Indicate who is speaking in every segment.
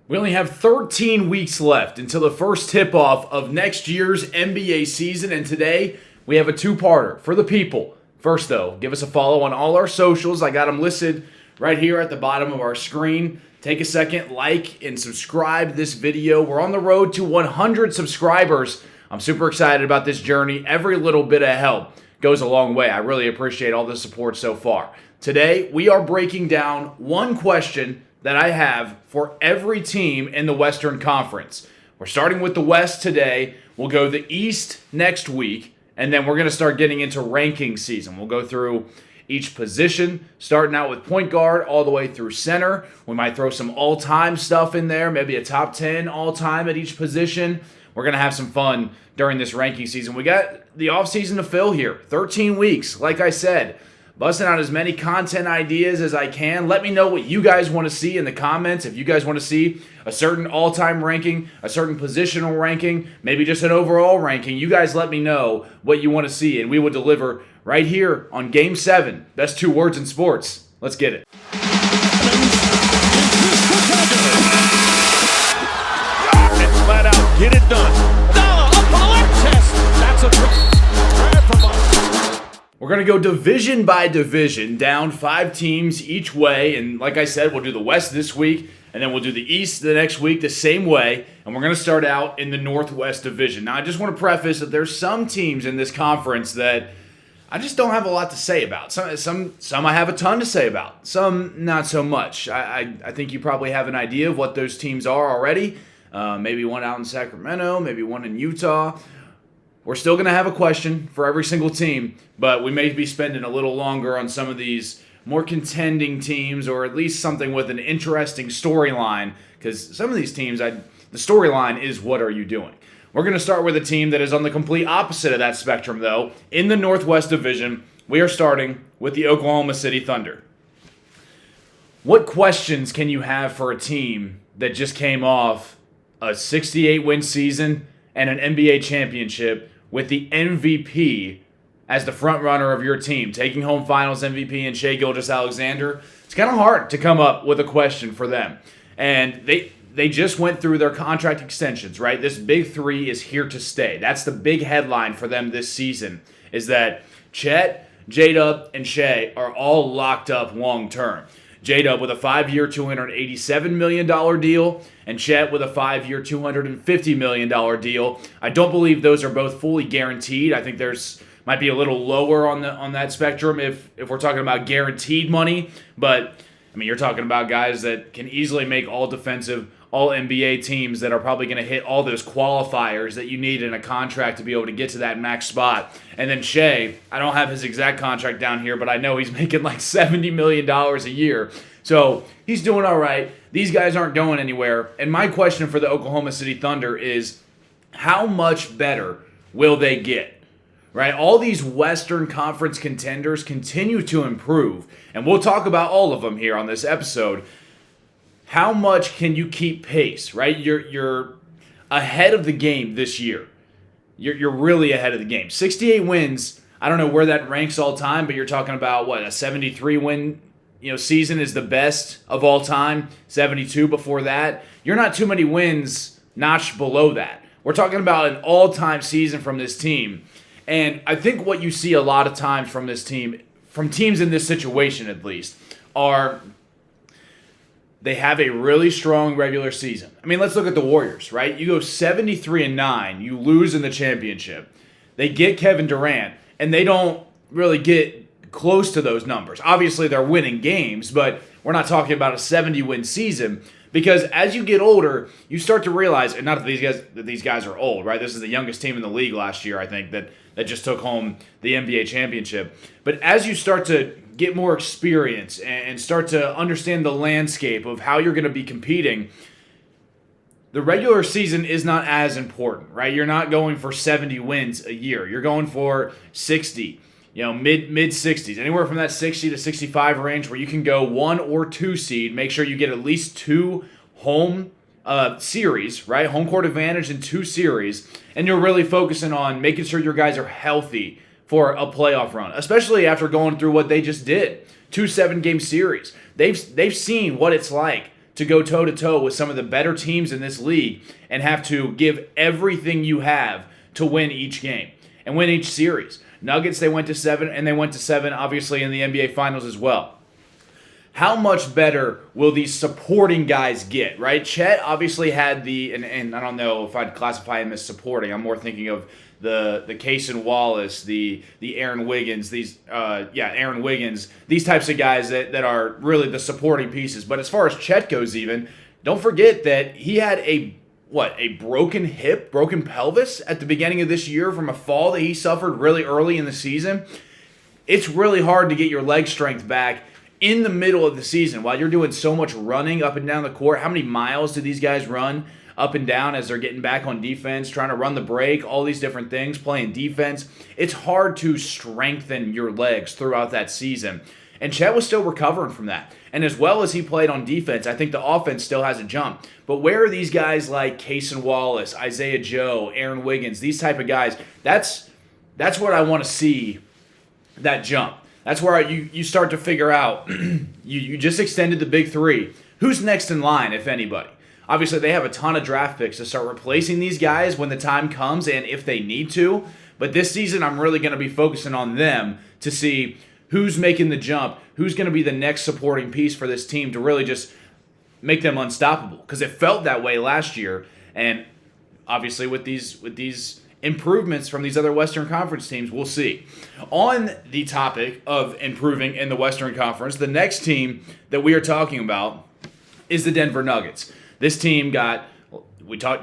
Speaker 1: We only have 13 weeks left until the first tip-off of next year's NBA season, and today we have a two-parter for the people. First, though, give us a follow on all our socials. I got them listed right here at the bottom of our screen. Take a second, like, and subscribe to this video. We're on the road to 100 subscribers. I'm super excited about this journey. Every little bit of help goes a long way. I really appreciate all the support so far. Today, we are breaking down one question that I have for every team in the Western Conference. We're starting with the West today. We'll go the East next week, and then we're going to start getting into ranking season. We'll go through each position, starting out with point guard all the way through center. We might throw some all-time stuff in there, maybe a top 10 all-time at each position. We're going to have some fun during this ranking season. We got the offseason to fill here. 13 weeks, like I said. Busting out as many content ideas as I can. Let me know what you guys want to see in the comments. If you guys want to see a certain all-time ranking, a certain positional ranking, maybe just an overall ranking, you guys let me know what you want to see, and we will deliver right here on Game 7. Best two words in sports. Let's get it.
Speaker 2: And flat out, get it done. That's a
Speaker 1: We're going to go division by division, down 5 teams each way, and like I said, we'll do the West this week, and then we'll do the East the next week the same way, and we're going to start out in the Northwest Division. Now, I just want to preface that there's some teams in this conference that I just don't have a lot to say about. Some I have a ton to say about, some not so much. I think you probably have an idea of what those teams are already. Maybe one out in Sacramento, maybe one in Utah. We're still going to have a question for every single team, but we may be spending a little longer on some of these more contending teams, or at least something with an interesting storyline, because some of these teams, the storyline is, what are you doing? We're going to start with a team that is on the complete opposite of that spectrum, though. In the Northwest Division, we are starting with the Oklahoma City Thunder. What questions can you have for a team that just came off a 68-win season and an NBA championship, with the MVP as the front runner of your team, taking home finals MVP and Shai Gilgeous-Alexander? It's kind of hard to come up with a question for them. And they just went through their contract extensions, right? This big three is here to stay. That's the big headline for them this season, is that Chet, J-Dub, and Shai are all locked up long term. J-Dub with a 5-year, $287 million deal, and Chet with a 5-year, $250 million deal. I don't believe those are both fully guaranteed. I think there's might be a little lower on that spectrum if we're talking about guaranteed money. But, I mean, you're talking about guys that can easily make all defensive, all NBA teams that are probably going to hit all those qualifiers that you need in a contract to be able to get to that max spot. And then Shai, I don't have his exact contract down here, but I know he's making like $70 million a year. So he's doing all right. These guys aren't going anywhere. And my question for the Oklahoma City Thunder is, how much better will they get? Right? All these Western Conference contenders continue to improve. And we'll talk about all of them here on this episode. How much can you keep pace, right? You're ahead of the game this year. You're really ahead of the game. 68 wins, I don't know where that ranks all time, but you're talking about, what, a 73-win season is the best of all time, 72 before that. You're not too many wins notched below that. We're talking about an all-time season from this team. And I think what you see a lot of times from this team, from teams in this situation at least, are they have a really strong regular season. I mean, let's look at the Warriors, right? You go 73-9, you lose in the championship. They get Kevin Durant, and they don't really get close to those numbers. Obviously, they're winning games, but we're not talking about a 70-win season, because as you get older, you start to realize, and not that these guys are old, right? This is the youngest team in the league last year, I think, that just took home the NBA championship. But as you start to get more experience and start to understand the landscape of how you're going to be competing, the regular season is not as important, right? You're not going for 70 wins a year. You're going for 60, mid 60s, anywhere from that 60 to 65 range, where you can go 1 or 2 seed. Make sure you get at least 2 home series, right? Home court advantage in 2 series, and you're really focusing on making sure your guys are healthy for a playoff run, especially after going through what they just did. 2 7-game series. They've seen what it's like to go toe-to-toe with some of the better teams in this league and have to give everything you have to win each game and win each series. Nuggets, they went to 7, and they went to 7, obviously, in the NBA Finals as well. How much better will these supporting guys get, right? Chet obviously had and I don't know if I'd classify him as supporting. I'm more thinking of the Cason Wallace, the Aaron Wiggins, Aaron Wiggins, these types of guys that are really the supporting pieces. But as far as Chet goes even, don't forget that he had a broken hip, broken pelvis at the beginning of this year from a fall that he suffered really early in the season. It's really hard to get your leg strength back in the middle of the season while you're doing so much running up and down the court. How many miles do these guys run up and down as they're getting back on defense, trying to run the break, all these different things, playing defense? It's hard to strengthen your legs throughout that season. And Chet was still recovering from that. And as well as he played on defense, I think the offense still has a jump. But where are these guys like Cason Wallace, Isaiah Joe, Aaron Wiggins, these type of guys? That's what I want to see, that jump. That's where you start to figure out, you just extended the big three. Who's next in line, if anybody? Obviously, they have a ton of draft picks to start replacing these guys when the time comes and if they need to. But this season, I'm really going to be focusing on them to see who's making the jump, who's going to be the next supporting piece for this team to really just make them unstoppable. Because it felt that way last year. And obviously, with these improvements from these other Western Conference teams, we'll see. On the topic of improving in the Western Conference, the next team that we are talking about is the Denver Nuggets. This team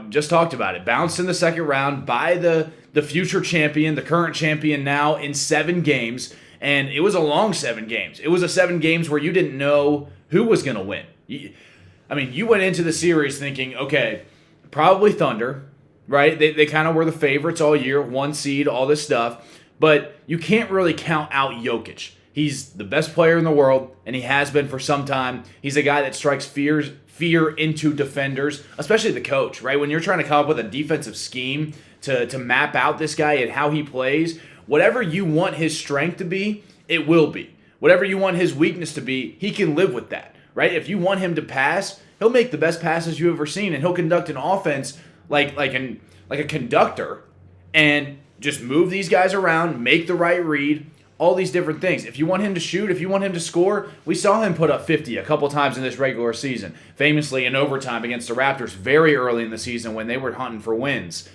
Speaker 1: just talked about it, bounced in the second round by the future champion, the current champion now, in 7 games, and it was a long 7 games. It was a 7 games where you didn't know who was going to win. You went into the series thinking, okay, probably Thunder, right? They kind of were the favorites all year, 1 seed, all this stuff. But you can't really count out Jokic. He's the best player in the world, and he has been for some time. He's a guy that strikes fear into defenders, especially the coach, right? When you're trying to come up with a defensive scheme to map out this guy and how he plays, whatever you want his strength to be, it will be. Whatever you want his weakness to be, he can live with that, right? If you want him to pass, he'll make the best passes you've ever seen, and he'll conduct an offense like a conductor and just move these guys around, make the right read, all these different things. If you want him to shoot, if you want him to score, we saw him put up 50 a couple times in this regular season, famously in overtime against the Raptors very early in the season when they were hunting for wins.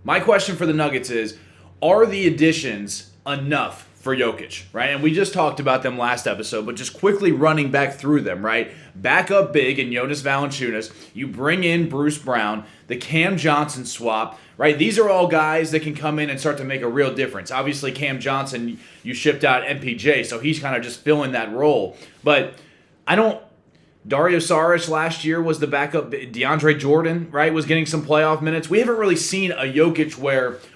Speaker 1: My question for the Nuggets is, are the additions enough for Jokic, right? And we just talked about them last episode, but just quickly running back through them, right? Back up big in Jonas Valanciunas. You bring in Bruce Brown, the Cam Johnson swap, right? These are all guys that can come in and start to make a real difference. Obviously, Cam Johnson, you shipped out MPJ, so he's kind of just filling that role. But Dario Saric last year was the backup. DeAndre Jordan, right, was getting some playoff minutes. We haven't really seen a Jokic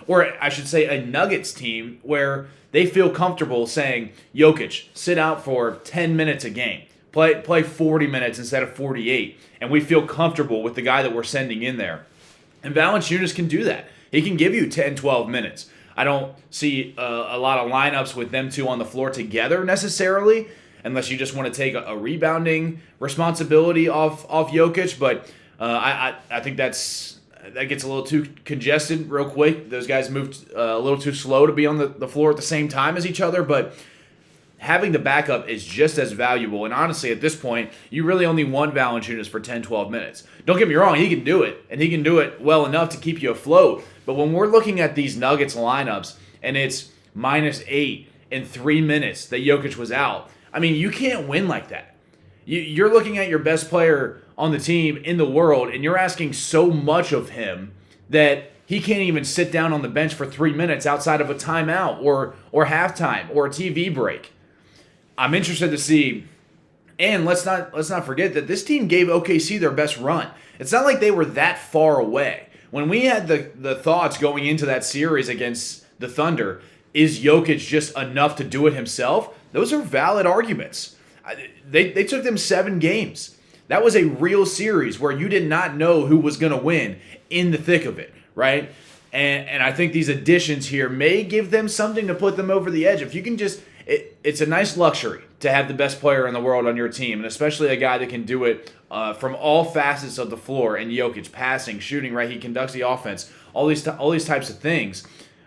Speaker 1: or I should say a Nuggets team where they feel comfortable saying, Jokic, sit out for 10 minutes a game. Play 40 minutes instead of 48. And we feel comfortable with the guy that we're sending in there. And Valanciunas can do that. He can give you 10, 12 minutes. I don't see a lot of lineups with them two on the floor together necessarily, unless you just want to take a rebounding responsibility off Jokic. But I think that gets a little too congested real quick. Those guys moved a little too slow to be on the floor at the same time as each other. But having the backup is just as valuable. And honestly, at this point, you really only want Valanciunas for 10, 12 minutes. Don't get me wrong, he can do it. And he can do it well enough to keep you afloat. But when we're looking at these Nuggets lineups, and it's -8 in 3 minutes that Jokic was out, you can't win like that. You're looking at your best player on the team in the world, and you're asking so much of him that he can't even sit down on the bench for 3 minutes outside of a timeout or halftime or a TV break. I'm interested to see, and let's not forget that this team gave OKC their best run. It's not like they were that far away. When we had the thoughts going into that series against the Thunder, is Jokic just enough to do it himself? Those are valid arguments. They took them 7 games. That was a real series where you did not know who was going to win in the thick of it, right? And I think these additions here may give them something to put them over the edge. If you can just, it's a nice luxury to have the best player in the world on your team, and especially a guy that can do it from all facets of the floor. And Jokic, passing, shooting, right? He conducts the offense. All these types of things.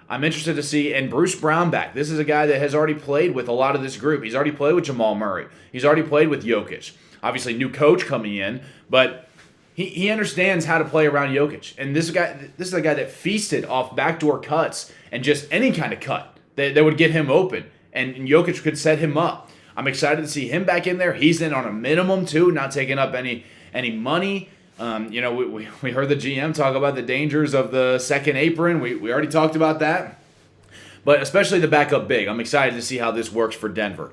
Speaker 1: I'm interested to see, and Bruce Brown back. This is a guy that has already played with a lot of this group. He's already played with Jamal Murray. He's already played with Jokic. Obviously, new coach coming in, but he understands how to play around Jokic. And this is a guy that feasted off backdoor cuts and just any kind of cut that would get him open. And Jokic could set him up. I'm excited to see him back in there. He's in on a minimum too, not taking up any money. We heard the GM talk about the dangers of the second apron. We already talked about that. But especially the backup big. I'm excited to see how this works for Denver.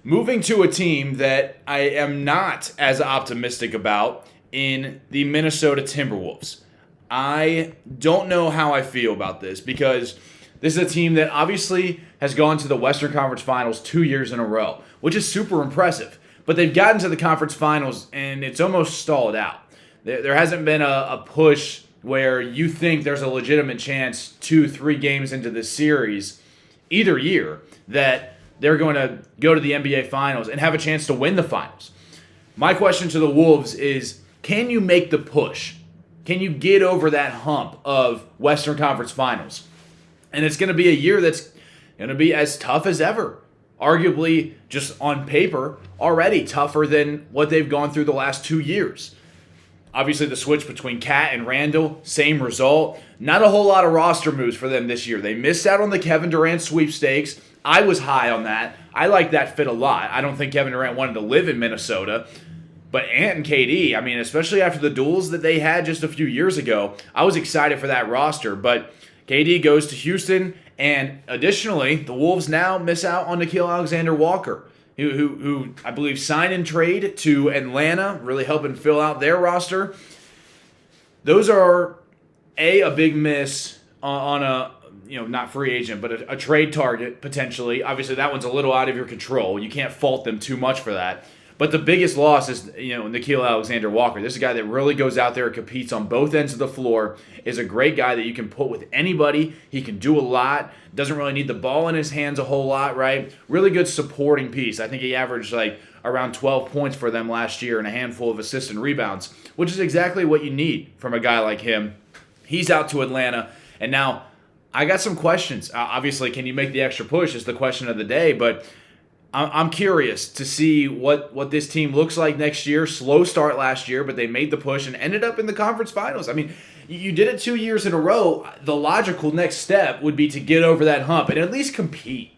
Speaker 1: Moving to a team that I am not as optimistic about in the Minnesota Timberwolves. I don't know how I feel about this because this is a team that obviously has gone to the Western Conference Finals 2 years in a row, which is super impressive. But they've gotten to the conference finals and it's almost stalled out. There hasn't been a push where you think there's a legitimate chance 2-3 games into this series either year that they're going to go to the NBA Finals and have a chance to win the finals. My question to the Wolves is, can you make the push? Can you get over that hump of Western Conference Finals? And it's going to be a year that's going to be as tough as ever. Arguably, just on paper, already tougher than what they've gone through the last 2 years. Obviously, the switch between Cat and Randall, same result. Not a whole lot of roster moves for them this year. They missed out on the Kevin Durant sweepstakes. I was high on that. I like that fit a lot. I don't think Kevin Durant wanted to live in Minnesota. But Ant and KD, I mean, especially after the duels that they had just a few years ago, I was excited for that roster. But KD goes to Houston, and additionally, the Wolves now miss out on Gilgeous-Alexander Walker, who I believe signed and trade to Atlanta, really helping fill out their roster. Those are a big miss on a, not free agent, but a trade target potentially. Obviously, that one's a little out of your control. You can't fault them too much for that. But the biggest loss is, Gilgeous-Alexander Walker. This is a guy that really goes out there and competes on both ends of the floor, is a great guy that you can put with anybody. He can do a lot, doesn't really need the ball in his hands a whole lot, right? Really good supporting piece. I think he averaged around 12 points for them last year and a handful of assists and rebounds, which is exactly what you need from a guy like him. He's out to Atlanta, and now I got some questions. Obviously, can you make the extra push is the question of the day, but I'm curious to see what this team looks like next year. Slow start last year, but they made the push and ended up in the conference finals. I mean, you did it 2 years in a row. The logical next step would be to get over that hump and at least compete.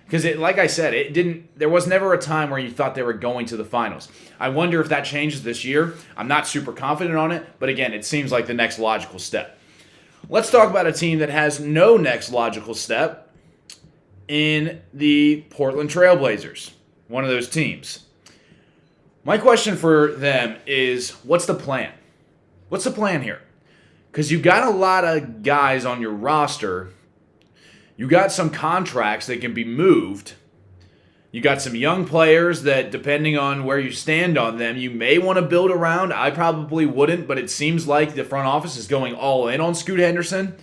Speaker 1: Because, like I said, there was never a time where you thought they were going to the finals. I wonder if that changes this year. I'm not super confident on it, but again, it seems like the next logical step. Let's talk about a team that has no next logical step in the Portland Trailblazers, one of those teams. My question for them is, what's the plan? What's the plan here? Because you got a lot of guys on your roster. You got some contracts that can be moved. You got some young players that, depending on where you stand on them, you may want to build around. I probably wouldn't, but it seems like the front office is going all in on Scoot Henderson.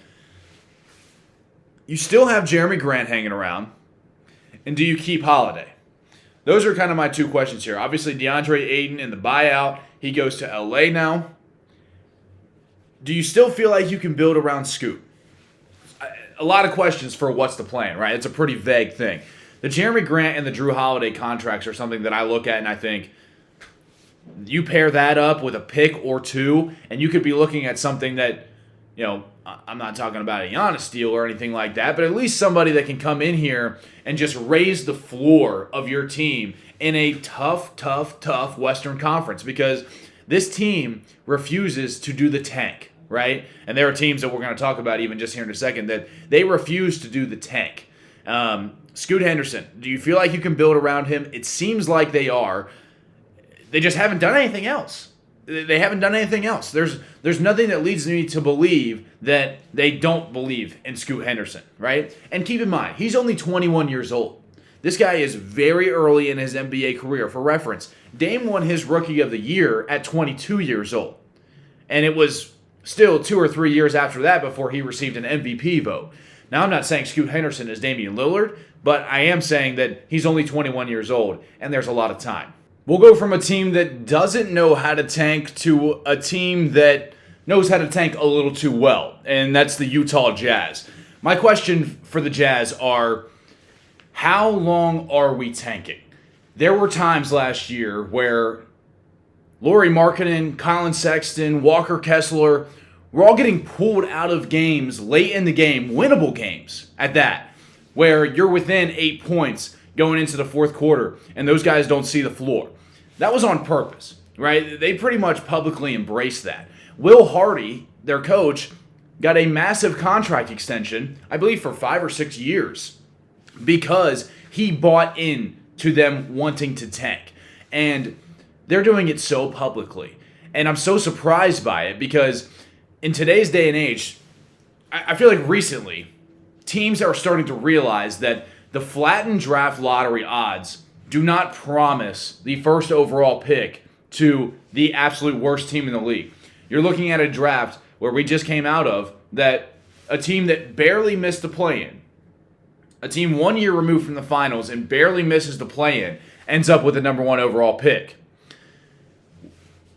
Speaker 1: You still have Jeremy Grant hanging around. And do you keep Holiday? Those are kind of my two questions here. Obviously, DeAndre Ayton in the buyout. He goes to LA now. Do you still feel like you can build around Scoot? A lot of questions for what's the plan, right? It's a pretty vague thing. The Jeremy Grant and the Drew Holiday contracts are something that I look at and I think you pair that up with a pick or two, and you could be looking at something that, I'm not talking about a Giannis deal or anything like that, but at least somebody that can come in here and just raise the floor of your team in a tough Western Conference, because this team refuses to do the tank, right? And there are teams that we're going to talk about even just here in a second that they refuse to do the tank. Scoot Henderson, do you feel like you can build around him? It seems like they are. They just haven't done anything else. They haven't done anything else. There's nothing that leads me to believe that they don't believe in Scoot Henderson, right? And keep in mind, he's only 21 years old. This guy is very early in his NBA career. For reference, Dame won his Rookie of the Year at 22 years old. And it was still 2 or 3 years after that before he received an MVP vote. Now, I'm not saying Scoot Henderson is Damian Lillard, but I am saying that he's only 21 years old, and there's a lot of time. We'll go from a team that doesn't know how to tank to a team that knows how to tank a little too well, and that's the Utah Jazz. My question for the Jazz are, how long are we tanking? There were times last year where Lauri Markkanen, Colin Sexton, Walker Kessler were all getting pulled out of games late in the game, winnable games at that, where you're within 8 points going into the fourth quarter, and those guys don't see the floor. That was on purpose, right? They pretty much publicly embraced that. Will Hardy, their coach, got a massive contract extension, I believe for 5 or 6 years, because he bought in to them wanting to tank. And they're doing it so publicly. And I'm so surprised by it because in today's day and age, I feel like recently, teams are starting to realize that the flattened draft lottery odds do not promise the first overall pick to the absolute worst team in the league. You're looking at a draft where we just came out of that a team that barely missed the play-in, a team 1 year removed from the finals and barely misses the play-in, ends up with the number 1 overall pick.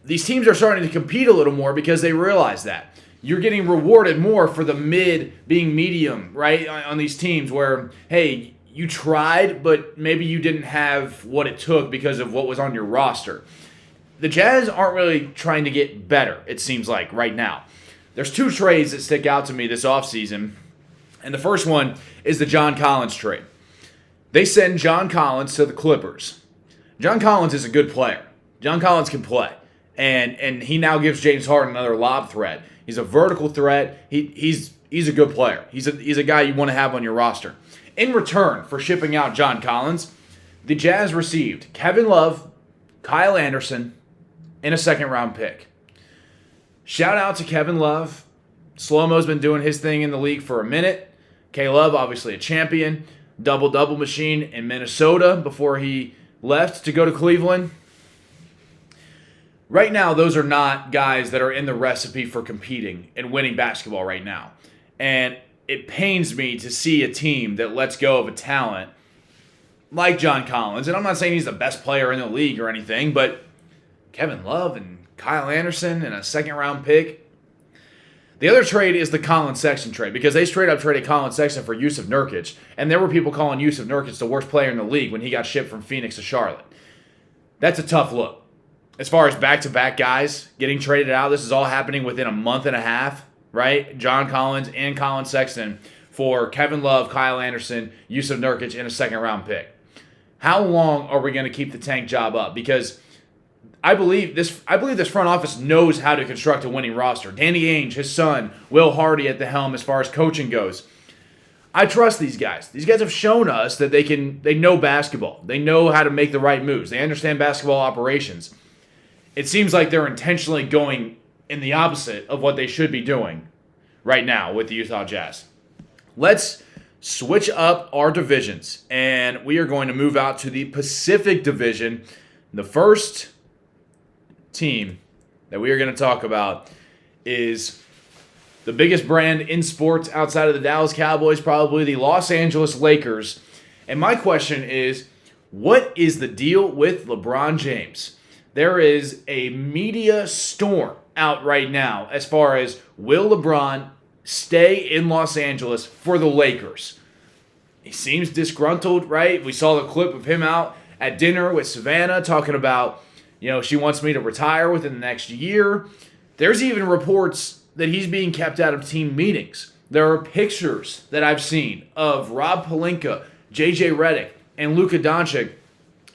Speaker 1: These teams are starting to compete a little more because they realize that. You're getting rewarded more for the mid being medium, right, on these teams where, hey, you tried, but maybe you didn't have what it took because of what was on your roster. The Jazz aren't really trying to get better, it seems like, right now. There's 2 trades that stick out to me this offseason, and the first one is the John Collins trade. They send John Collins to the Clippers. John Collins is a good player. John Collins can play, and he now gives James Harden another lob threat. He's a vertical threat. He's a good player. He's a guy you want to have on your roster. In return for shipping out John Collins, the Jazz received Kevin Love, Kyle Anderson, and a second-round pick. Shout out to Kevin Love. Slow-mo's been doing his thing in the league for a minute. K-Love, obviously a champion. Double-double machine in Minnesota before he left to go to Cleveland. Right now, those are not guys that are in the recipe for competing and winning basketball right now. And it pains me to see a team that lets go of a talent like John Collins. And I'm not saying he's the best player in the league or anything, but Kevin Love and Kyle Anderson and a second-round pick. The other trade is the Colin Sexton trade because they straight up traded Colin Sexton for Jusuf Nurkic. And there were people calling Jusuf Nurkic the worst player in the league when he got shipped from Phoenix to Charlotte. That's a tough look. As far as back-to-back guys getting traded out, this is all happening within a month and a half, right? John Collins and Colin Sexton for Kevin Love, Kyle Anderson, Jusuf Nurkic, and a second-round pick. How long are we going to keep the tank job up? Because I believe this front office knows how to construct a winning roster. Danny Ainge, his son, Will Hardy at the helm as far as coaching goes. I trust these guys. These guys have shown us that they know basketball. They know how to make the right moves. They understand basketball operations. It seems like they're intentionally going in the opposite of what they should be doing right now with the Utah Jazz. Let's switch up our divisions, and we are going to move out to the Pacific Division. The first team that we are going to talk about is the biggest brand in sports outside of the Dallas Cowboys, probably the Los Angeles Lakers. And my question is, what is the deal with LeBron James? There is a media storm out right now as far as will LeBron stay in Los Angeles for the Lakers? He seems disgruntled, right? We saw the clip of him out at dinner with Savannah talking about, she wants me to retire within the next year. There's even reports that he's being kept out of team meetings. There are pictures that I've seen of Rob Pelinka, JJ Redick, and Luka Doncic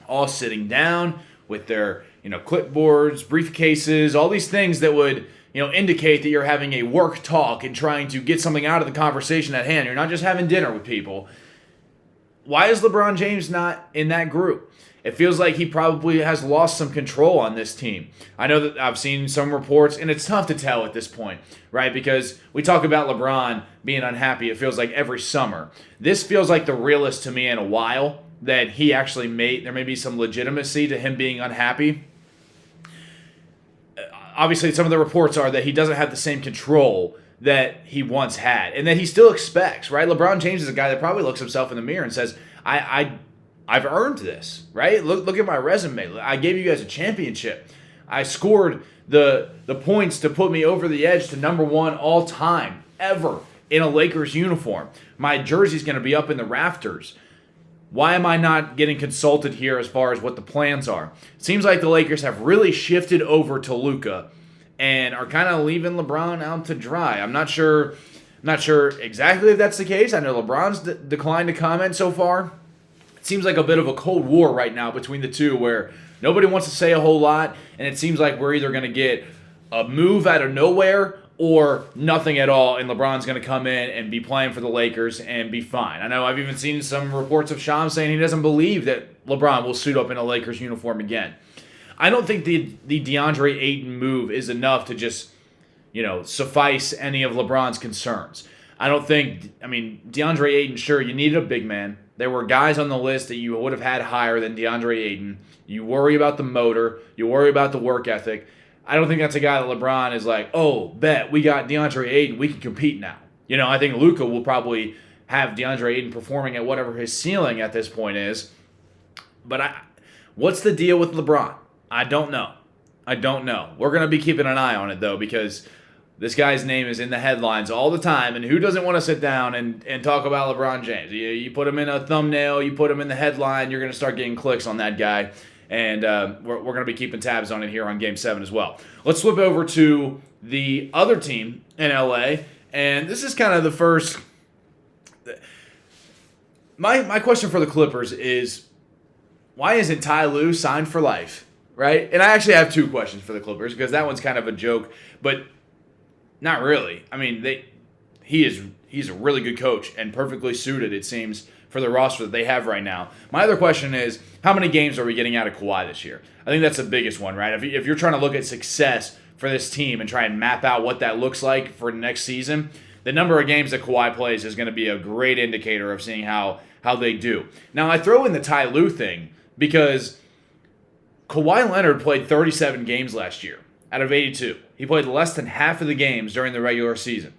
Speaker 1: all sitting down with their clipboards, briefcases, all these things that would indicate that you're having a work talk and trying to get something out of the conversation at hand. You're not just having dinner with people. Why is LeBron James not in that group? It feels like he probably has lost some control on this team. I know that I've seen some reports, and it's tough to tell at this point, right? Because we talk about LeBron being unhappy, it feels like every summer. This feels like the realest to me in a while that he actually there may be some legitimacy to him being unhappy. Obviously, some of the reports are that he doesn't have the same control that he once had and that he still expects, right? LeBron James is a guy that probably looks himself in the mirror and says, I've earned this, right? Look at my resume. I gave you guys a championship. I scored the points to put me over the edge to number 1 all time ever in a Lakers uniform. My jersey's going to be up in the rafters. Why am I not getting consulted here as far as what the plans are? It seems like the Lakers have really shifted over to Luka and are kind of leaving LeBron out to dry. I'm not sure exactly if that's the case. I know LeBron's declined to comment so far. It seems like a bit of a cold war right now between the two where nobody wants to say a whole lot, and it seems like we're either going to get a move out of nowhere or nothing at all, and LeBron's going to come in and be playing for the Lakers and be fine. I know I've even seen some reports of Sham saying he doesn't believe that LeBron will suit up in a Lakers uniform again. I don't think the DeAndre Ayton move is enough to just, suffice any of LeBron's concerns. DeAndre Ayton, sure, you needed a big man. There were guys on the list that you would have had higher than DeAndre Ayton. You worry about the motor. You worry about the work ethic. I don't think that's a guy that LeBron is like, oh, bet, we got DeAndre Ayton. We can compete now. I think Luka will probably have DeAndre Ayton performing at whatever his ceiling at this point is. But what's the deal with LeBron? I don't know. We're going to be keeping an eye on it, though, because this guy's name is in the headlines all the time, and who doesn't want to sit down and talk about LeBron James? You put him in a thumbnail, you put him in the headline, you're going to start getting clicks on that guy, and we're going to be keeping tabs on it here on Game 7 as well. Let's flip over to the other team in LA, and this is kind of the first... My question for the Clippers is, why isn't Ty Lue signed for life? Right? And I actually have 2 questions for the Clippers because that one's kind of a joke, but not really. He's a really good coach and perfectly suited, it seems, for the roster that they have right now. My other question is, how many games are we getting out of Kawhi this year? I think that's the biggest one, right? If you're trying to look at success for this team and try and map out what that looks like for the next season, the number of games that Kawhi plays is going to be a great indicator of seeing how they do. Now, I throw in the Ty Lue thing because Kawhi Leonard played 37 games last year out of 82. He played less than half of the games during the regular season.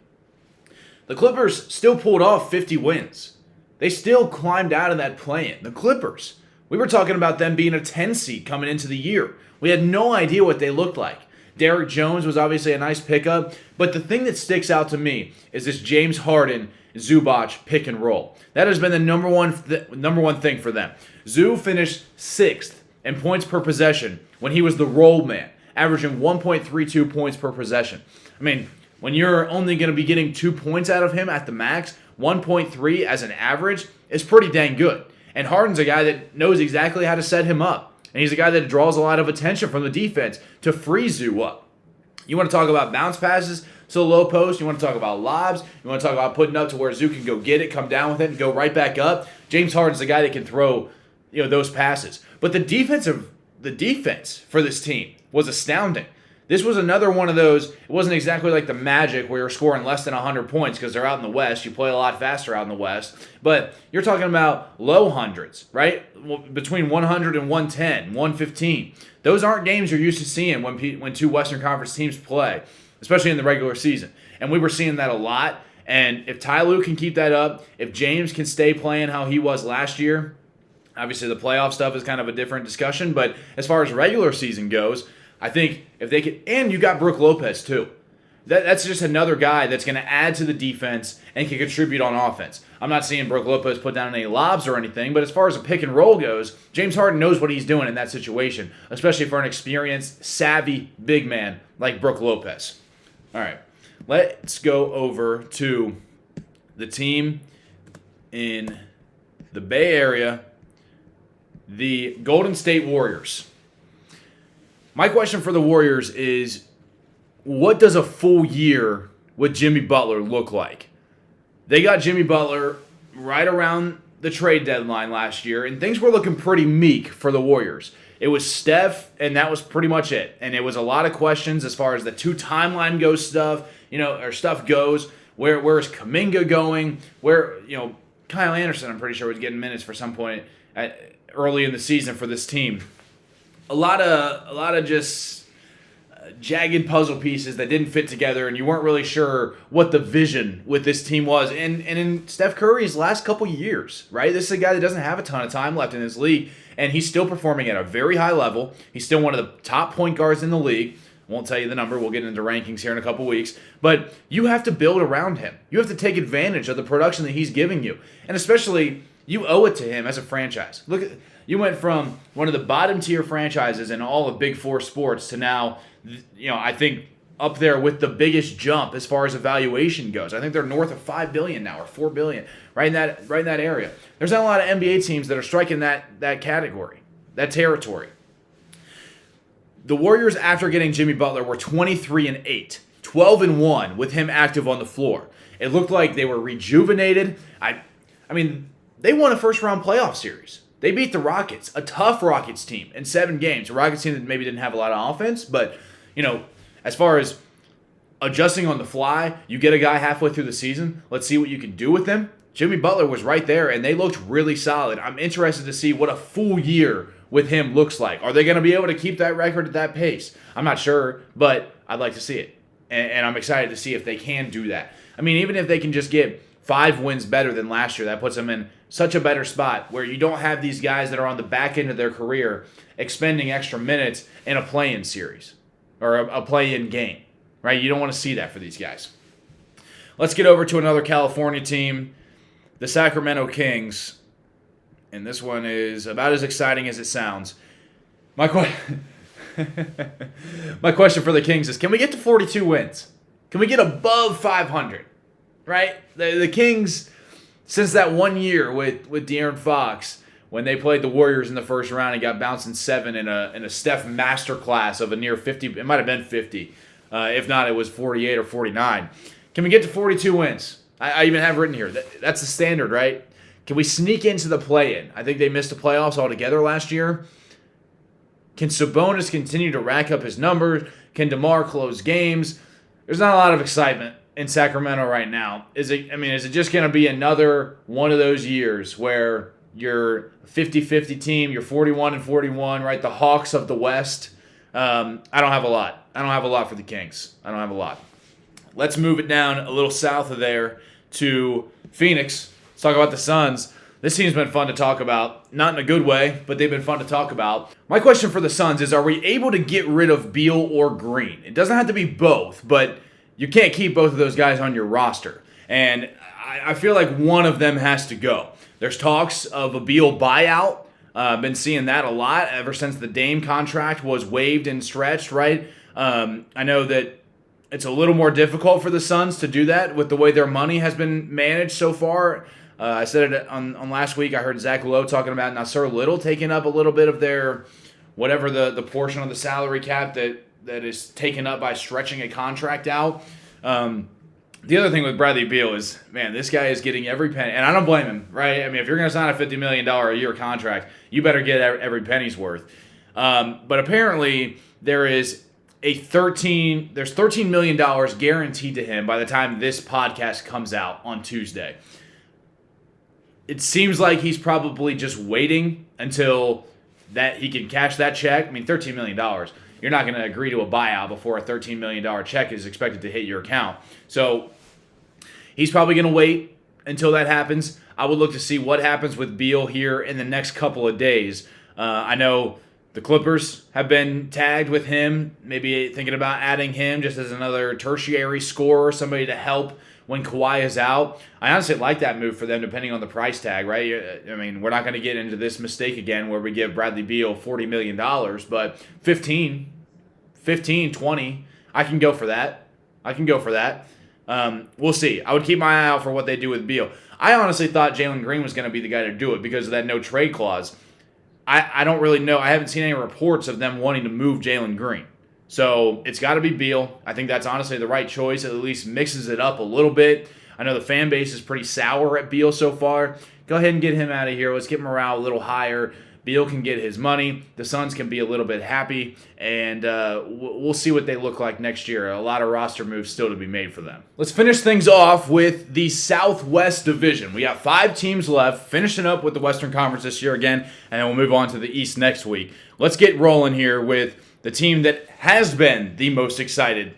Speaker 1: The Clippers still pulled off 50 wins. They still climbed out of that play-in. The Clippers, we were talking about them being a 10 seed coming into the year. We had no idea what they looked like. Derrick Jones was obviously a nice pickup, but the thing that sticks out to me is this James Harden-Zubac pick and roll. That has been the number one thing for them. Zoo finished 6th in points per possession when he was the roll man, averaging 1.32 points per possession. When you're only going to be getting 2 points out of him at the max, 1.3 as an average is pretty dang good. And Harden's a guy that knows exactly how to set him up. And he's a guy that draws a lot of attention from the defense to free Zoo up. You want to talk about bounce passes to the low post. You want to talk about lobs. You want to talk about putting up to where Zoo can go get it, come down with it, and go right back up. James Harden's the guy that can throw those passes. But the defense for this team was astounding. This was another one of those, it wasn't exactly like the Magic where you're scoring less than 100 points because they're out in the West. You play a lot faster out in the West. But you're talking about low hundreds, right? Between 100 and 110, 115. Those aren't games you're used to seeing when 2 Western Conference teams play, especially in the regular season. And we were seeing that a lot. And if Ty Lue can keep that up, if James can stay playing how he was last year, obviously the playoff stuff is kind of a different discussion. But as far as regular season goes, I think if they could, and you got Brook Lopez too. That's just another guy that's going to add to the defense and can contribute on offense. I'm not seeing Brook Lopez put down any lobs or anything, but as far as a pick and roll goes, James Harden knows what he's doing in that situation, especially for an experienced, savvy big man like Brook Lopez. All right, let's go over to the team in the Bay Area, the Golden State Warriors. My question for the Warriors is, what does a full year with Jimmy Butler look like? They got Jimmy Butler right around the trade deadline last year, and things were looking pretty meek for the Warriors. It was Steph, and that was pretty much it. And it was a lot of questions as far as the 2 timeline goes stuff, or stuff goes. Where is Kuminga going? Kyle Anderson, I'm pretty sure, was getting minutes for some point early in the season for this team. A lot of just jagged puzzle pieces that didn't fit together, and you weren't really sure what the vision with this team was. And in Steph Curry's last couple years, right? This is a guy that doesn't have a ton of time left in this league, and he's still performing at a very high level. He's still one of the top point guards in the league. Won't tell you the number. We'll get into rankings here in a couple weeks. But you have to build around him. You have to take advantage of the production that he's giving you. And especially, you owe it to him as a franchise. Look, you went from one of the bottom tier franchises in all of Big Four sports to now, I think up there with the biggest jump as far as evaluation goes. I think they're north of $5 billion now, or $4 billion, right in that area. There's not a lot of NBA teams that are striking that category, that territory. The Warriors, after getting Jimmy Butler, were 23-8, 12-1 with him active on the floor. It looked like they were rejuvenated. I mean, they won a first-round playoff series. They beat the Rockets, a tough Rockets team, in 7 games. A Rockets team that maybe didn't have a lot of offense, but, as far as adjusting on the fly, you get a guy halfway through the season, let's see what you can do with them. Jimmy Butler was right there, and they looked really solid. I'm interested to see what a full year with him looks like. Are they going to be able to keep that record at that pace? I'm not sure, but I'd like to see it. And I'm excited to see if they can do that. I mean, even if they can just get 5 wins better than last year, that puts them in such a better spot where you don't have these guys that are on the back end of their career expending extra minutes in a play-in series or a play-in game, right? You don't want to see that for these guys. Let's get over to another California team, the Sacramento Kings. And this one is about as exciting as it sounds. My question for the Kings is, can we get to 42 wins? Can we get above 500? Right? The Kings, since that 1 year with De'Aaron Fox, when they played the Warriors in the first round and got bounced in 7 in a Steph masterclass of a near 50, it might have been 50. If not, it was 48 or 49. Can we get to 42 wins? I even have written here. That's the standard, right? Can we sneak into the play-in? I think they missed the playoffs altogether last year. Can Sabonis continue to rack up his numbers? Can DeMar close games? There's not a lot of excitement in Sacramento right now. Is it just going to be another one of those years where you're a 50-50 team, you're 41-41, right? The Hawks of the West. I don't have a lot. I don't have a lot for the Kings. I don't have a lot. Let's move it down a little south of there to Phoenix. Let's talk about the Suns. This team's been fun to talk about. Not in a good way, but they've been fun to talk about. My question for the Suns is, are we able to get rid of Beal or Green? It doesn't have to be both, but you can't keep both of those guys on your roster. And I feel like one of them has to go. There's talks of a Beal buyout. Been seeing that a lot ever since the Dame contract was waived and stretched, right? I know that it's a little more difficult for the Suns to do that with the way their money has been managed so far. I said it on last week. I heard Zach Lowe talking about Nasir Little taking up a little bit of their, whatever the portion of the salary cap that is taken up by stretching a contract out. The other thing with Bradley Beal is, man, this guy is getting every penny, and I don't blame him, right? I mean, if you're going to sign a $50 million a year contract, you better get every penny's worth. But apparently there's $13 million guaranteed to him by the time this podcast comes out on Tuesday. It seems like he's probably just waiting until that he can cash that check. I mean, $13 million. You're not going to agree to a buyout before a $13 million check is expected to hit your account. So he's probably going to wait until that happens. I would look to see what happens with Beal here in the next couple of days. I know the Clippers have been tagged with him, maybe thinking about adding him just as another tertiary scorer, somebody to help when Kawhi is out. I honestly like that move for them depending on the price tag, right? I mean, we're not going to get into this mistake again where we give Bradley Beal $40 million, but 15, 20, I can go for that. We'll see. I would keep my eye out for what they do with Beal. I honestly thought Jalen Green was going to be the guy to do it because of that no trade clause. I don't really know. I haven't seen any reports of them wanting to move Jalen Green. So it's got to be Beal. I think that's honestly the right choice. It at least mixes it up a little bit. I know the fan base is pretty sour at Beal so far. Go ahead and get him out of here. Let's get morale a little higher. Beal can get his money. The Suns can be a little bit happy, and we'll see what they look like next year. A lot of roster moves still to be made for them. Let's finish things off with the Southwest Division. We got 5 teams left, finishing up with the Western Conference this year again, and then we'll move on to the East next week. Let's get rolling here with the team that has been the most exciting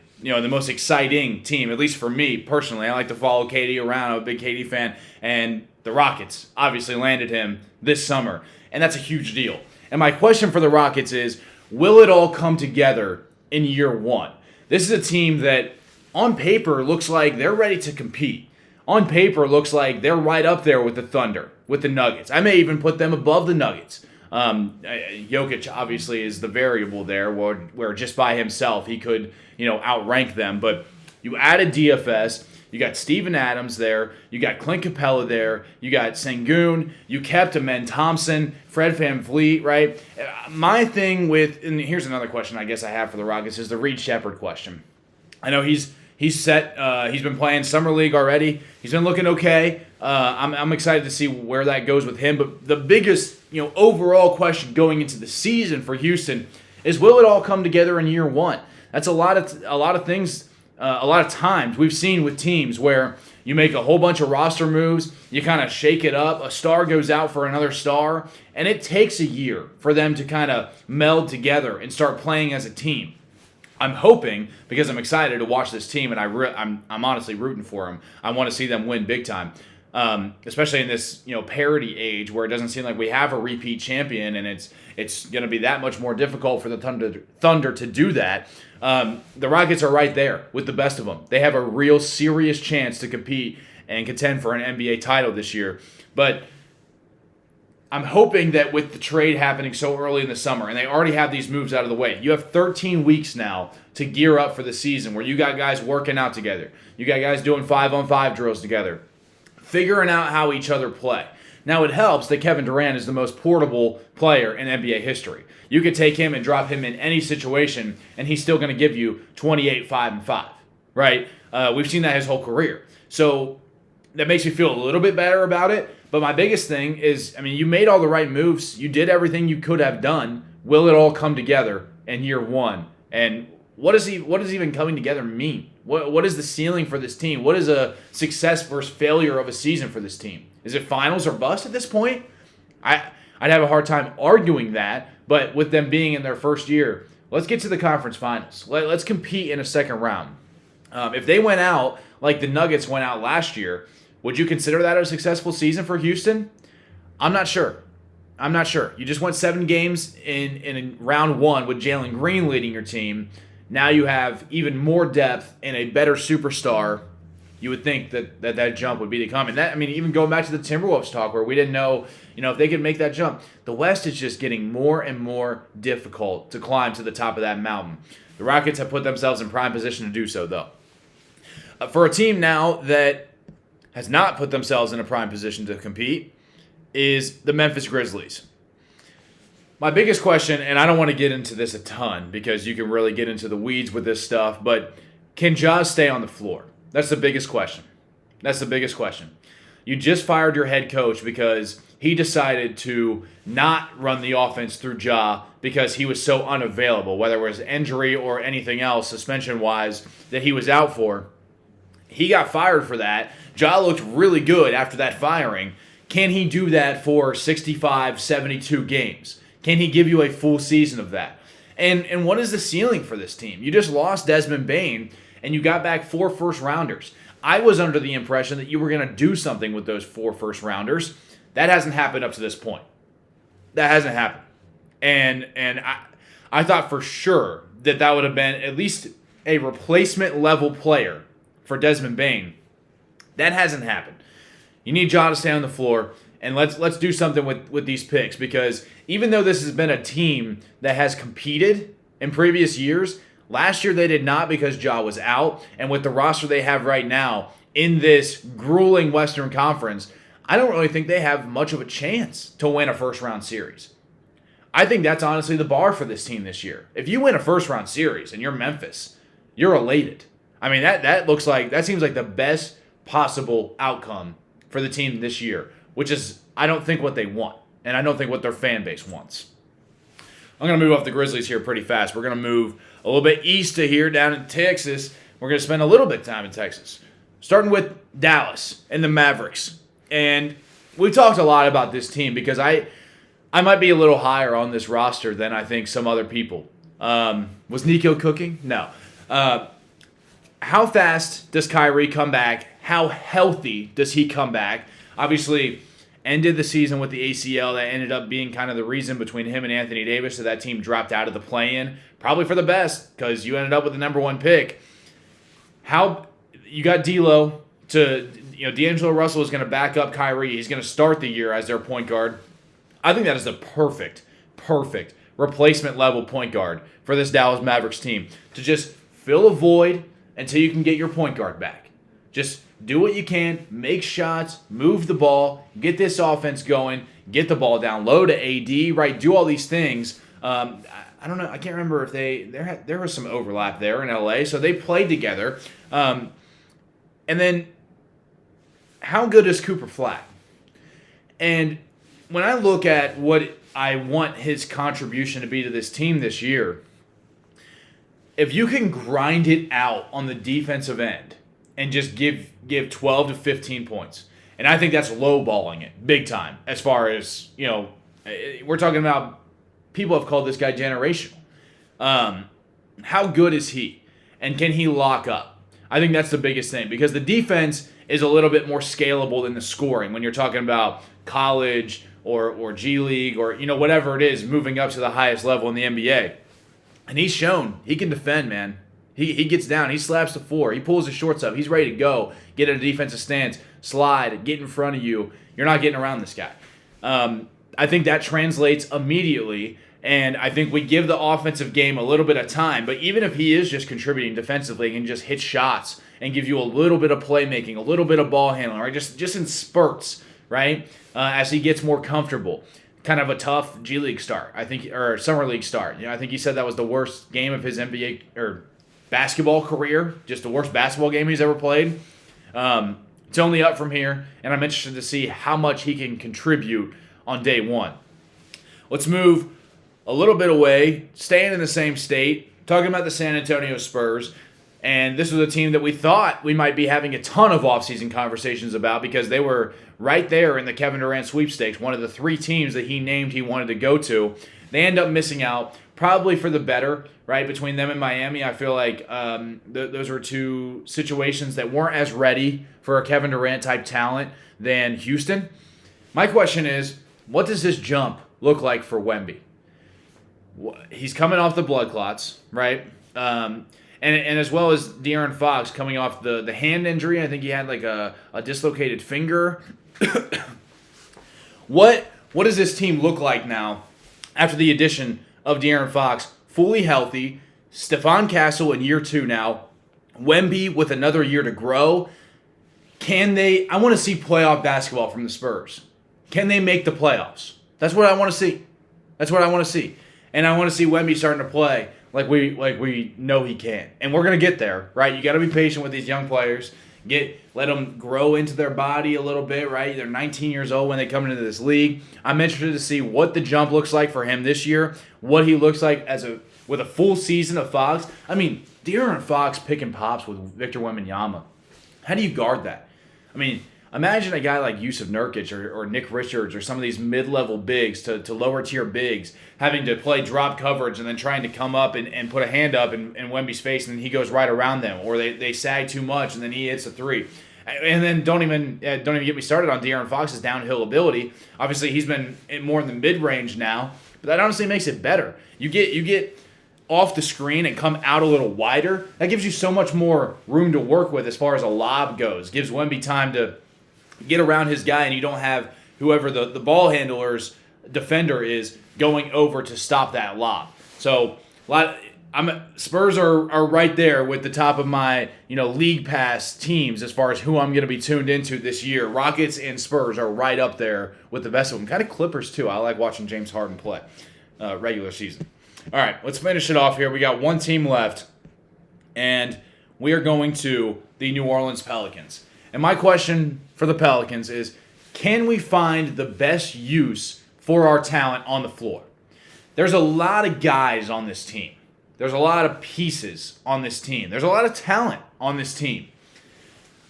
Speaker 1: team, at least for me personally. I like to follow KD around. I'm a big KD fan, and the Rockets obviously landed him this summer, and that's a huge deal. And my question for the Rockets is, will it all come together in year one? This is a team that, on paper, looks like they're ready to compete. On paper, looks like they're right up there with the Thunder, with the Nuggets. I may even put them above the Nuggets. Jokic obviously is the variable there, where just by himself he could, outrank them. But you added DFS. You got Steven Adams there. You got Clint Capella there. You got Sengun. You kept Amen Thompson, Fred VanVleet, right? My thing with, and here's another question I guess I have for the Rockets, is the Reed Shepherd question. I know he's set. He's been playing Summer League already. He's been looking okay. I'm excited to see where that goes with him. But the biggest, overall question going into the season for Houston is, will it all come together in year one? That's a lot of things. A lot of times we've seen with teams where you make a whole bunch of roster moves, you kind of shake it up, a star goes out for another star, and it takes a year for them to kind of meld together and start playing as a team. I'm hoping, because I'm excited to watch this team, and I'm honestly rooting for them. I want to see them win big time, especially in this parity age where it doesn't seem like we have a repeat champion, and it's going to be that much more difficult for the Thunder to do that. The Rockets are right there with the best of them. They have a real serious chance to compete and contend for an NBA title this year. But I'm hoping that with the trade happening so early in the summer, and they already have these moves out of the way, you have 13 weeks now to gear up for the season where you got guys working out together. You got guys doing 5-on-5 drills together, figuring out how each other play. Now, it helps that Kevin Durant is the most portable player in NBA history. You could take him and drop him in any situation, and he's still going to give you 28, 5, and 5, right? We've seen that his whole career. So that makes me feel a little bit better about it. But my biggest thing is, you made all the right moves. You did everything you could have done. Will it all come together in year one? And what does even coming together mean? What is the ceiling for this team? What is a success versus failure of a season for this team? Is it finals or bust at this point? I'd have a hard time arguing that, but with them being in their first year, let's get to the conference finals. Let's compete in a second round. If they went out like the Nuggets went out last year, would you consider that a successful season for Houston? I'm not sure. You just went 7 games in round one with Jalen Green leading your team. Now you have even more depth and a better superstar. You would think that jump would be to come. And even going back to the Timberwolves talk where we didn't know, if they could make that jump. The West is just getting more and more difficult to climb to the top of that mountain. The Rockets have put themselves in prime position to do so, though. For a team now that has not put themselves in a prime position to compete is the Memphis Grizzlies. My biggest question, and I don't want to get into this a ton because you can really get into the weeds with this stuff, but can Ja stay on the floor? That's the biggest question. You just fired your head coach because he decided to not run the offense through Ja because he was so unavailable, whether it was injury or anything else, suspension-wise, that he was out for. He got fired for that. Ja looked really good after that firing. Can he do that for 65, 72 games? Can he give you a full season of that? And what is the ceiling for this team? You just lost Desmond Bane, and you got back 4 first-rounders. I was under the impression that you were going to do something with those 4 first-rounders. That hasn't happened up to this point. That hasn't happened. And I thought for sure that would have been at least a replacement-level player for Desmond Bane. That hasn't happened. You need Ja to stay on the floor, and let's do something with these picks, because even though this has been a team that has competed in previous years, last year they did not because Ja was out, and with the roster they have right now in this grueling Western Conference, I don't really think they have much of a chance to win a first-round series. I think that's honestly the bar for this team this year. If you win a first-round series and you're Memphis, you're elated. That seems like the best possible outcome for the team this year, which is, I don't think, what they want. and I don't think what their fan base wants. I'm going to move off the Grizzlies here pretty fast. We're going to move a little bit east to here down in Texas. We're going to spend a little bit of time in Texas. Starting with Dallas and the Mavericks. And we've talked a lot about this team because I might be a little higher on this roster than I think some other people. Was Nico cooking? No. How fast does Kyrie come back? How healthy does he come back? Obviously, ended the season with the ACL. That ended up being kind of the reason between him and Anthony Davis, so that team dropped out of the play-in. Probably for the best, because you ended up with the number 1 pick. How you got D'Lo D'Angelo Russell is going to back up Kyrie. He's going to start the year as their point guard. I think that is the perfect replacement level point guard for this Dallas Mavericks team to just fill a void until you can get your point guard back. Just do what you can, make shots, move the ball, get this offense going, get the ball down low to AD, right? Do all these things. I don't know. I can't remember if there was some overlap there in LA, so they played together. And then, how good is Cooper Flagg? And when I look at what I want his contribution to be to this team this year, if you can grind it out on the defensive end and just give 12 to 15 points, and I think that's lowballing it big time as far as, we're talking about people have called this guy generational. How good is he? And can he lock up? I think that's the biggest thing because the defense is a little bit more scalable than the scoring when you're talking about college or G League or whatever it is moving up to the highest level in the NBA. And he's shown he can defend, man. He gets down, he slaps the floor, he pulls his shorts up, he's ready to go, get in a defensive stance, slide, get in front of you. You're not getting around this guy. I think that translates immediately, and I think we give the offensive game a little bit of time. But even if he is just contributing defensively and just hit shots and give you a little bit of playmaking, a little bit of ball handling, right? Just in spurts, right? As he gets more comfortable. Kind of a tough G League start, I think, or Summer League start. I think he said that was the worst game of his NBA or basketball career, just the worst basketball game he's ever played. It's only up from here, and I'm interested to see how much he can contribute on day one. Let's move a little bit away, staying in the same state, talking about the San Antonio Spurs. And this was a team that we thought we might be having a ton of offseason conversations about because they were right there in the Kevin Durant sweepstakes, one of the 3 teams that he named he wanted to go to. They end up missing out, probably for the better, right? Between them and Miami, I feel like those were 2 situations that weren't as ready for a Kevin Durant-type talent than Houston. My question is, what does this jump look like for Wemby? He's coming off the blood clots, right? And as well as De'Aaron Fox coming off the hand injury. I think he had like a dislocated finger. What does this team look like now after the addition of De'Aaron Fox, fully healthy, Stephon Castle in year 2 now, Wemby with another year to grow? I want to see playoff basketball from the Spurs. Can they make the playoffs? That's what I want to see. And I want to see Wemby starting to play like we know he can. And we're going to get there, right? You got to be patient with these young players. Let them grow into their body a little bit, right? They're 19 years old when they come into this league. I'm interested to see what the jump looks like for him this year, what he looks like with a full season of Fox. I mean, De'Aaron Fox picking pops with Victor Wembanyama. How do you guard that? I mean, imagine a guy like Yusuf Nurkic or Nick Richards or some of these mid-level bigs to lower-tier bigs having to play drop coverage and then trying to come up and put a hand up in Wemby's face and then he goes right around them, or they sag too much and then he hits a 3. And then don't even get me started on De'Aaron Fox's downhill ability. Obviously, he's been more in the mid-range now, but that honestly makes it better. You get off the screen and come out a little wider. That gives you so much more room to work with as far as a lob goes. Gives Wemby time to get around his guy, and you don't have whoever the ball handler's defender is going over to stop that lob. So Spurs are right there with the top of my league pass teams as far as who I'm going to be tuned into this year. Rockets and Spurs are right up there with the best of them. Kind of Clippers too. I like watching James Harden play regular season. All right, let's finish it off here. We got one team left, and we are going to the New Orleans Pelicans. And my question for the Pelicans is, can we find the best use for our talent on the floor. There's a lot of guys on this team. There's a lot of pieces on this team. There's a lot of talent on this team.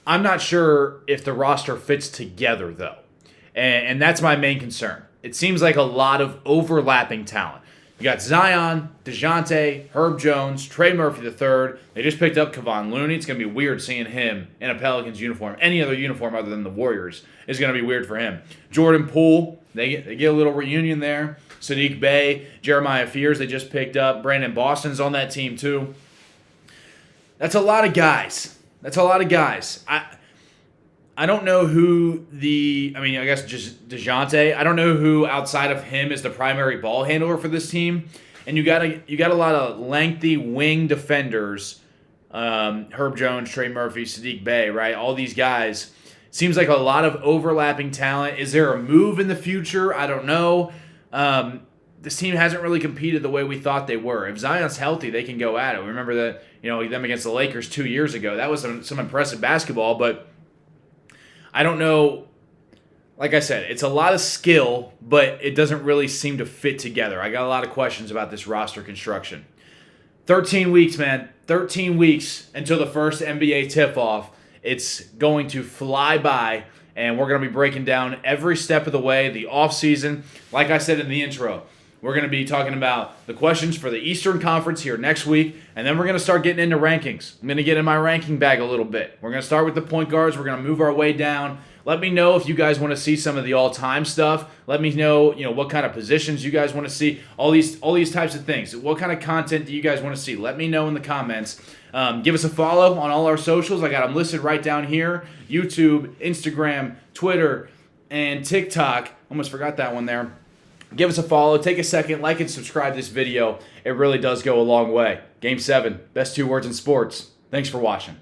Speaker 1: I'm not sure if the roster fits together, though. And that's my main concern. It seems like a lot of overlapping talent. You got Zion, DeJounte, Herb Jones, Trey Murphy III. They just picked up Kevon Looney. It's going to be weird seeing him in a Pelicans uniform. Any other uniform other than the Warriors is going to be weird for him. Jordan Poole, they get a little reunion there. Sadiq Bey, Jeremiah Fears, they just picked up. Brandon Boston's on that team too. That's a lot of guys. I don't know who I guess just DeJounte. I don't know who outside of him is the primary ball handler for this team. And you got a lot of lengthy wing defenders. Herb Jones, Trey Murphy, Sadiq Bey, right? All these guys. Seems like a lot of overlapping talent. Is there a move in the future? I don't know. This team hasn't really competed the way we thought they were. If Zion's healthy, they can go at it. We remember that, them against the Lakers 2 years ago. That was some impressive basketball, but I don't know. Like I said, it's a lot of skill, but it doesn't really seem to fit together. I got a lot of questions about this roster construction. 13 weeks, man. 13 weeks until the first NBA tip-off. It's going to fly by, and we're going to be breaking down every step of the way, the offseason. Like I said in the intro, we're going to be talking about the questions for the Eastern Conference here next week, and then we're going to start getting into rankings. I'm going to get in my ranking bag a little bit. We're going to start with the point guards. We're going to move our way down. Let me know if you guys want to see some of the all-time stuff. Let me know, what kind of positions you guys want to see. All these types of things. What kind of content do you guys want to see? Let me know in the comments. Give us a follow on all our socials. I got them listed right down here. YouTube, Instagram, Twitter, and TikTok. Almost forgot that one there. Give us a follow. Take a second. Like and subscribe this video. It really does go a long way. Game 7. Best 2 words in sports. Thanks for watching.